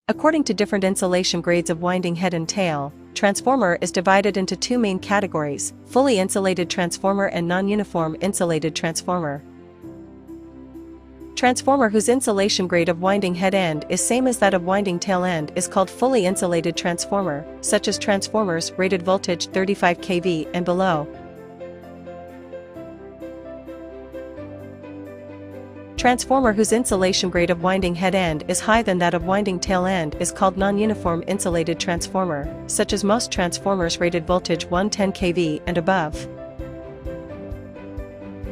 According to different insulation grades of winding head and tail, transformer is divided into two main categories: fully insulated transformer and non-uniform insulated transformer. Transformer whose insulation grade of winding head end is same as that of winding tail end is called fully insulated transformer, such as transformers rated voltage 35 kV and below. Transformer whose insulation grade of winding head end is higher than that of winding tail end is called non-uniform insulated transformer, such as most transformers rated voltage 110 kV and above.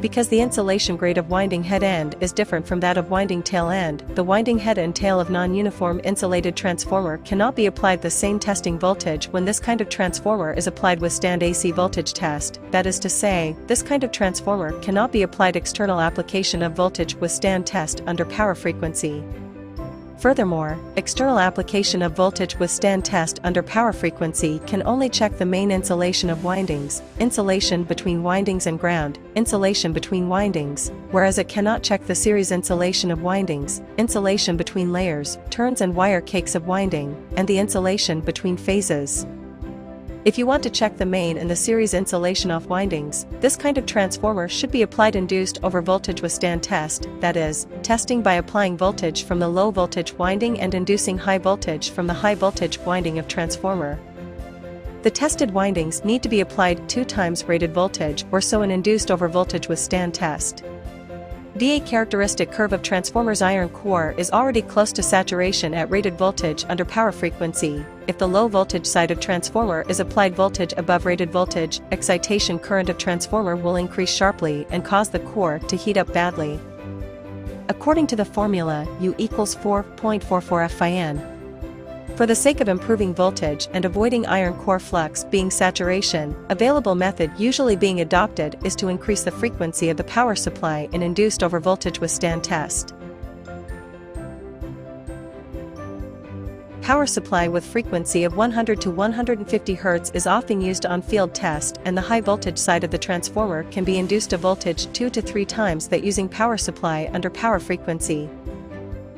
Because the insulation grade of winding head end is different from that of winding tail end, the winding head and tail of non-uniform insulated transformer cannot be applied the same testing voltage when this kind of transformer is applied with stand AC voltage test. That is to say, this kind of transformer cannot be applied external application of voltage with stand test under power frequency. Furthermore, external application of voltage with stand test under power frequency can only check the main insulation of windings, insulation between windings and ground, insulation between windings, whereas it cannot check the series insulation of windings, insulation between layers, turns and wire cakes of winding, and the insulation between phases. If you want to check the main and the series insulation of windings, this kind of transformer should be applied induced over voltage with stand test, that is, testing by applying voltage from the low voltage winding and inducing high voltage from the high voltage winding of transformer. The tested windings need to be applied 2 times rated voltage or so in induced over voltage with stand test. The characteristic curve of transformer's iron core is already close to saturation at rated voltage under power frequency. If the low voltage side of transformer is applied voltage above rated voltage, excitation current of transformer will increase sharply and cause the core to heat up badly. According to the formula, U equals 4.44 Fin. For the sake of improving voltage and avoiding iron core flux being saturation, available method usually being adopted is to increase the frequency of the power supply in induced over voltage with stand test. Power supply with frequency of 100 to 150 Hz is often used on field test, and the high voltage side of the transformer can be induced to voltage 2 to 3 times that using power supply under power frequency.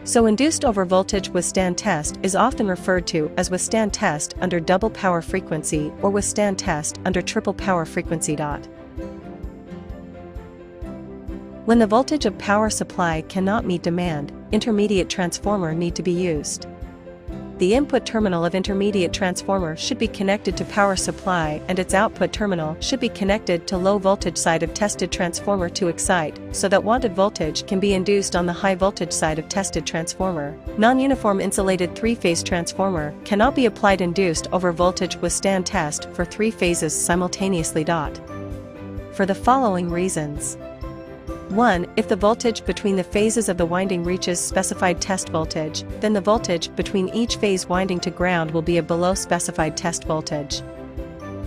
So induced over voltage with stand test is often referred to as with stand test under double power frequency or with stand test under triple power frequency. When the voltage of power supply cannot meet demand, intermediate transformer need to be used. The input terminal of intermediate transformer should be connected to power supply and its output terminal should be connected to low voltage side of tested transformer to excite, so that wanted voltage can be induced on the high voltage side of tested transformer. Non-uniform insulated 3-phase transformer cannot be applied induced over voltage with stand test for 3 phases simultaneously. For the following reasons. 1. If the voltage between the phases of the winding reaches specified test voltage, then the voltage between each phase winding to ground will be a below specified test voltage.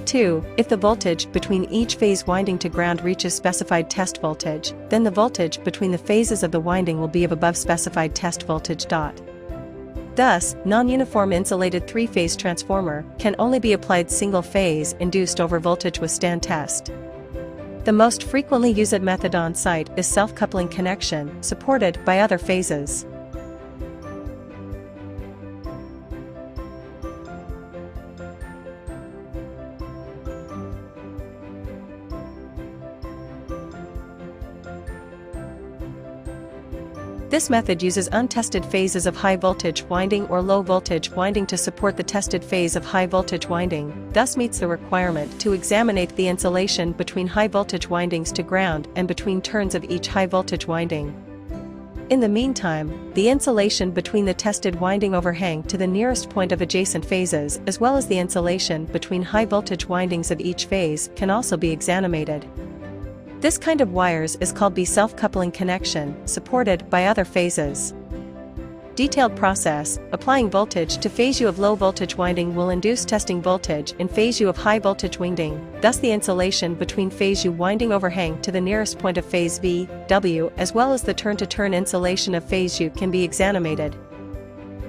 2. If the voltage between each phase winding to ground reaches specified test voltage, then the voltage between the phases of the winding will be of above specified test voltage. Thus, non-uniform insulated 3-phase transformer can only be applied single-phase induced over voltage with stand test. The most frequently used method on site is self-coupling connection, supported by other phases. This method uses untested phases of high voltage winding or low voltage winding to support the tested phase of high voltage winding, thus meets the requirement to examine the insulation between high voltage windings to ground and between turns of each high voltage winding. In the meantime, the insulation between the tested winding overhang to the nearest point of adjacent phases as well as the insulation between high voltage windings of each phase can also be examined. This kind of wires is called self-coupling connection, supported by other phases. Detailed process: applying voltage to phase U of low voltage winding will induce testing voltage in phase U of high voltage winding, thus the insulation between phase U winding overhang to the nearest point of phase V, W as well as the turn-to-turn insulation of phase U can be examined.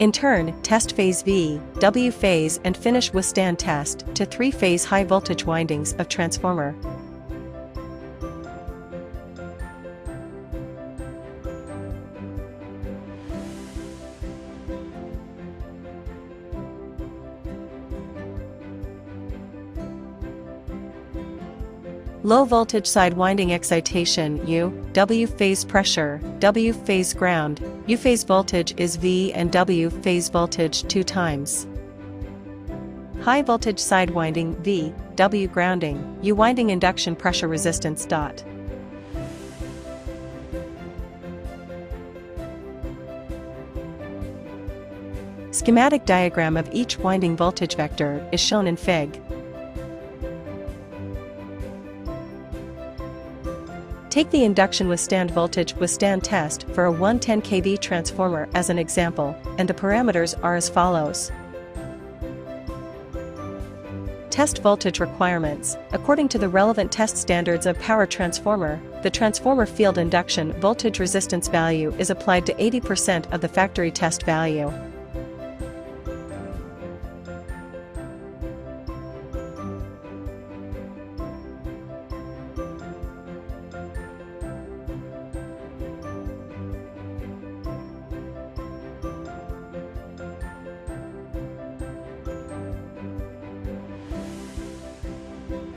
In turn, test phase V, W phase and finish with stand test to 3-phase high voltage windings of transformer. Low voltage side winding excitation U, W phase pressure, W phase ground, U phase voltage is V and W phase voltage 2 times. High voltage side winding V, W grounding, U winding induction pressure resistance dot. Schematic diagram of each winding voltage vector is shown in Fig. Take the induction withstand voltage withstand test for a 110 kV transformer as an example, and the parameters are as follows. Test voltage requirements. According to the relevant test standards of power transformer, the transformer field induction voltage resistance value is applied to 80% of the factory test value.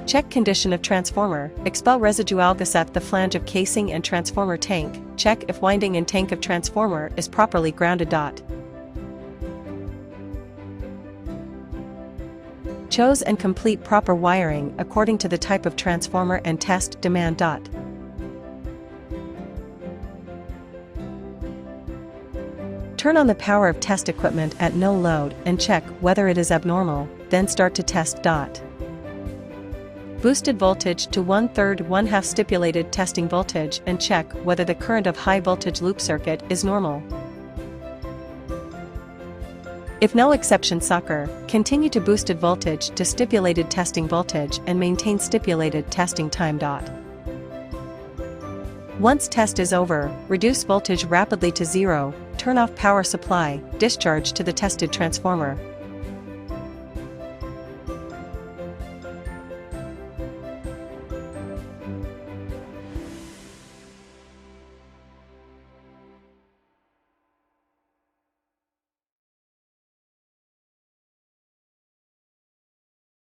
Check condition of transformer. Expel residual gas at the flange of casing and transformer tank. Check if winding in tank of transformer is properly grounded dot. Choose and complete proper wiring according to the type of transformer and test demand dot. Turn on the power of test equipment at no load and check whether it is abnormal, then start to test dot. Boosted voltage to 1/3 1/2 stipulated testing voltage and check whether the current of high voltage loop circuit is normal. If no exception occur, continue to boosted voltage to stipulated testing voltage and maintain stipulated testing time dot. Once test is over, reduce voltage rapidly to 0, turn off power supply, discharge to the tested transformer.